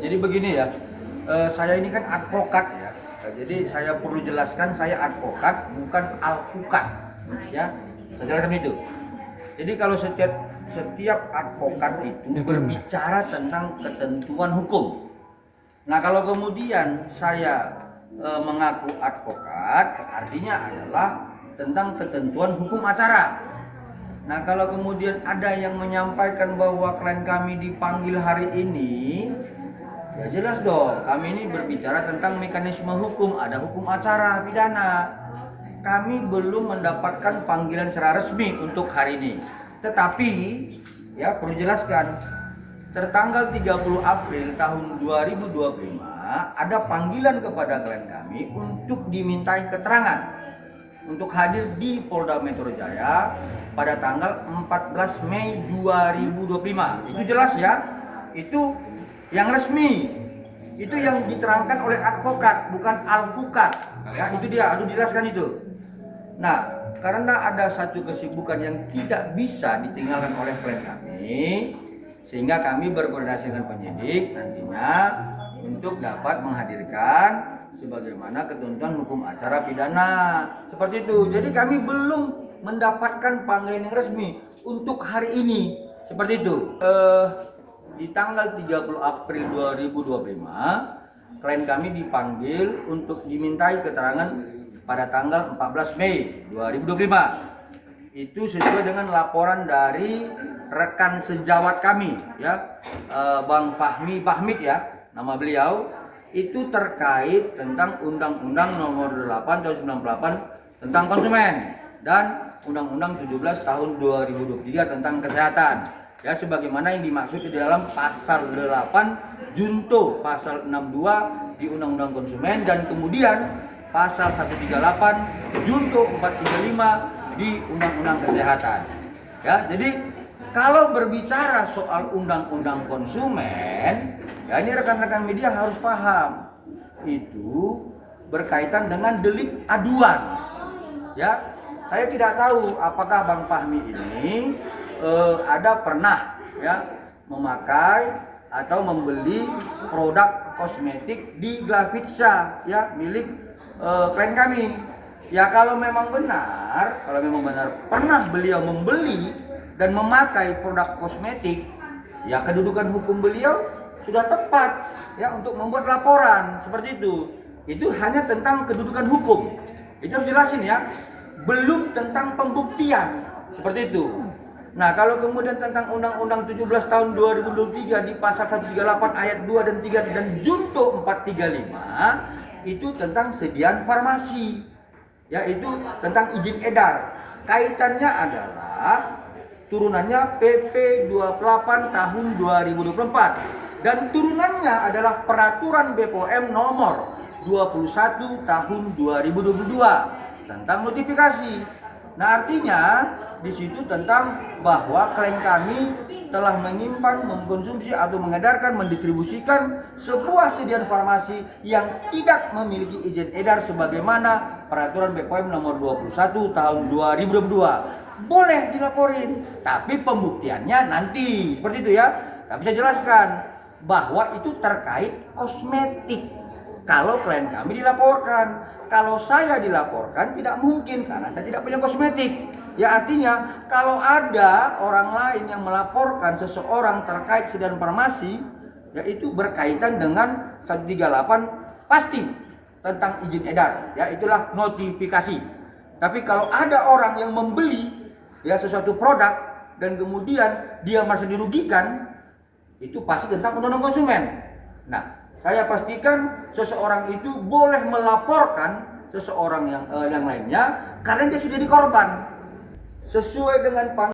Jadi begini ya, saya ini kan advokat ya. Jadi saya perlu jelaskan saya advokat bukan alpukat ya. Saya jelaskan itu. Jadi kalau setiap advokat itu berbicara tentang ketentuan hukum. Nah kalau kemudian saya mengaku advokat, artinya adalah tentang ketentuan hukum acara. Nah kalau kemudian ada yang menyampaikan bahwa klien kami dipanggil hari ini, ya jelas dong, kami ini berbicara tentang mekanisme hukum, ada hukum acara pidana. Kami belum mendapatkan panggilan secara resmi untuk hari ini. Tetapi, ya perlu jelaskan, tertanggal 30 April tahun 2025 ada panggilan kepada klien kami untuk dimintai keterangan untuk hadir di Polda Metro Jaya pada tanggal 14 Mei 2025. Itu jelas ya, itu yang resmi, itu yang diterangkan oleh advokat bukan alpukat ya, itu dia, harus dijelaskan itu. Nah karena ada satu kesibukan yang tidak bisa ditinggalkan oleh klien kami, sehingga kami berkoordinasi dengan penyidik nantinya untuk dapat menghadirkan sebagaimana ketentuan hukum acara pidana seperti itu. Jadi kami belum mendapatkan panggilan yang resmi untuk hari ini seperti itu. Di tanggal 30 April 2025 klien kami dipanggil untuk dimintai keterangan pada tanggal 14 Mei 2025. Itu sesuai dengan laporan dari rekan sejawat kami ya, Bang Fahmi Fahmid ya nama beliau, itu terkait tentang Undang-Undang Nomor 8 Tahun 98 tentang konsumen dan Undang-Undang 17 Tahun 2023 tentang kesehatan. Ya sebagaimana yang dimaksud di dalam pasal 8 junto pasal 62 di Undang-Undang Konsumen dan kemudian pasal 138 junto 435 di Undang-Undang Kesehatan. Ya, jadi kalau berbicara soal Undang-Undang Konsumen, ya ini rekan-rekan media harus paham, itu berkaitan dengan delik aduan. Ya, saya tidak tahu apakah Bang Fahmi ini ada pernah ya memakai atau membeli produk kosmetik di Glavitsa ya milik klien kami. Ya kalau memang benar pernah beliau membeli dan memakai produk kosmetik, ya kedudukan hukum beliau sudah tepat ya untuk membuat laporan seperti itu. Itu hanya tentang kedudukan hukum. Itu harus jelasin ya. Belum tentang pembuktian seperti itu. Nah, kalau kemudian tentang Undang-Undang 17 tahun 2023 di pasal 138 ayat 2 dan 3 dan junto 435 itu tentang sediaan farmasi. Yaitu tentang izin edar. Kaitannya adalah turunannya PP 28 tahun 2024 dan turunannya adalah peraturan BPOM nomor 21 tahun 2022 tentang notifikasi. Nah, artinya di situ tentang bahwa klien kami telah menyimpan, mengkonsumsi atau mengedarkan, mendistribusikan sebuah sediaan farmasi yang tidak memiliki izin edar sebagaimana peraturan BPOM nomor 21 tahun 2022. Boleh dilaporin, tapi pembuktiannya nanti seperti itu ya. Tapi saya jelaskan bahwa itu terkait kosmetik. Kalau klien kami dilaporkan, kalau saya dilaporkan tidak mungkin karena saya tidak punya kosmetik. Ya artinya kalau ada orang lain yang melaporkan seseorang terkait sediaan farmasi, yaitu berkaitan dengan 138 pasti tentang izin edar. Ya itulah notifikasi. Tapi kalau ada orang yang membeli ya sesuatu produk dan kemudian dia merasa dirugikan, itu pasti tentang undang-undang konsumen. Nah, saya pastikan seseorang itu boleh melaporkan seseorang yang lainnya karena dia sudah dikorban sesuai dengan